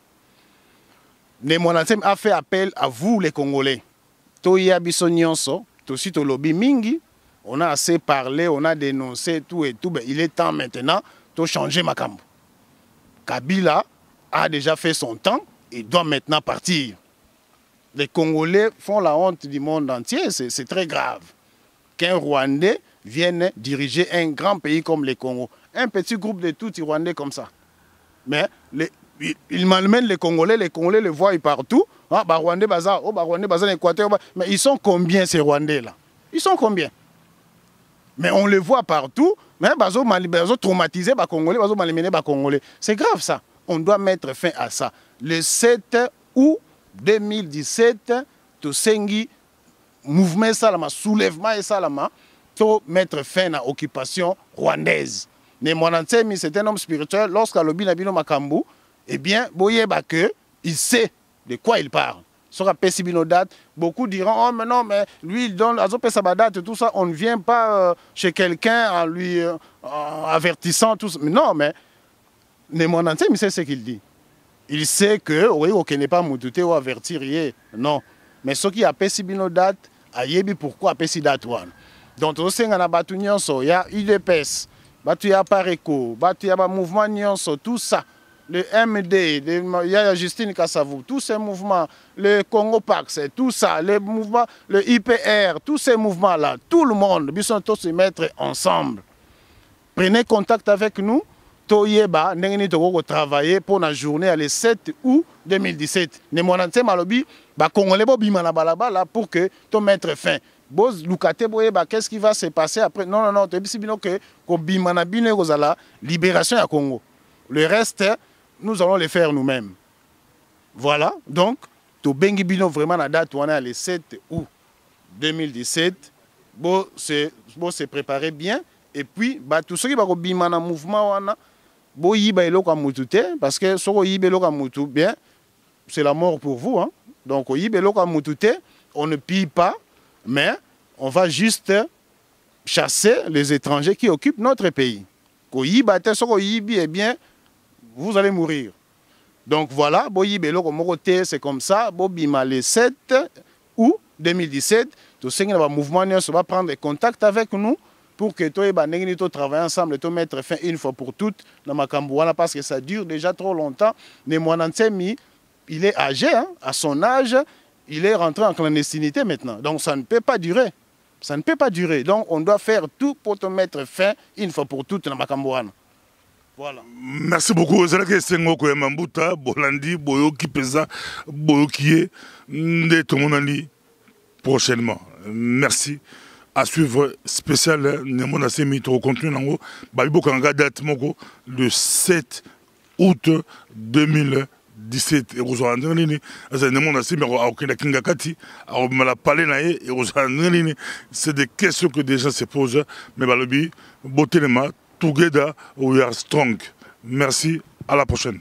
Némoanantem a fait appel à vous les Congolais. Toya biso nyonso, tosi to lobi mingi, on a assez parlé, on a dénoncé tout et tout. Ben, il est temps maintenant de changer Makambo. Kabila a déjà fait son temps, il doit maintenant partir. Les Congolais font la honte du monde entier, c'est très grave. Qu'un Rwandais vienne diriger un grand pays comme les Congo. Un petit groupe de tout Rwandais comme ça. Mais ils malmènent les Congolais le voient partout. Ah, bah, Rwandais, Baza, oh, bah, Rwandais, Baza, l'Équateur. Mais ils sont combien ces Rwandais-là? Ils sont combien? Mais on les voit partout. Mais Bazo traumatisé, bah, Congolais, Bazo malmené, bah, Congolais. C'est grave ça. On doit mettre fin à ça. Le 7 août 2017, Tosengi, mouvement salama, soulèvement et salama, pour mettre fin à l'occupation rwandaise. Némonansemi, c'est un homme spirituel. Lorsqu'à l'Obi Nabino Makambu, eh bien, il sait de quoi il parle. Sur la date, beaucoup diront, oh mais non, mais lui il donne sa date et tout ça, on ne vient pas chez quelqu'un en lui avertissant tout ça. Mais non, mais Némonansemi, c'est ce qu'il dit. Il sait que, oui, on n'est pas moutouté ou avertir, non. Mais ce qui a Pessibino date, ayebi pourquoi a Pessi date one. Donc, au sein de la batu nyonso, il y a UDPS, il y a Pareco, il y a mouvement nyonso, tout ça. Le MD, il y a Justine Kassavou, tous ces mouvements, le Congo Pax, tout ça, les mouvements, le IPR, tous ces mouvements-là, tout le monde, ils sont tous se mettre ensemble. Prenez contact avec nous. Toyeba, nous travailler pour la journée le 7 août 2017. Nous avons malobi, Congolais pour que tu mettes fin. Qu'est-ce qui va se passer après? Non, tu as que la libération à Congo. Le reste, nous allons le faire nous-mêmes. Voilà, donc, tu as vraiment la date le 7 août 2017. Bon, se préparer bien. Et puis, tous ceux qui vont bimana dans le mouvement, parce que si vous bien, c'est la mort pour vous. Hein? Donc, on ne pille pas, mais on va juste chasser les étrangers qui occupent notre pays. Eh bien, vous allez mourir. Donc voilà, c'est comme ça. Le 7 août 2017, tout le mouvement va prendre contact avec nous pour que nous travaillions ensemble et mettre fin une fois pour toutes dans ma Cambouana parce que ça dure déjà trop longtemps. Némonansemi, il est âgé, hein, à son âge, il est rentré en clandestinité maintenant. Donc ça ne peut pas durer. Ça ne peut pas durer. Donc on doit faire tout pour te mettre fin une fois pour toutes dans ma Cambouana. Voilà. Merci beaucoup. Zalake Sengo Mambuta, Bolandi, Boyoki Pesa, Boyokie, Ndetonali, prochainement. Merci. À suivre spécial Némonansemi au contenu nango Babibo Kanga date moko le 7 août 2017 et vous en nini ça Némonansemi a aucun kinga kati a mala parler na et vous en nini c'est des questions que des gens se posent mais balobi botelema together we are strong. Merci, à la prochaine.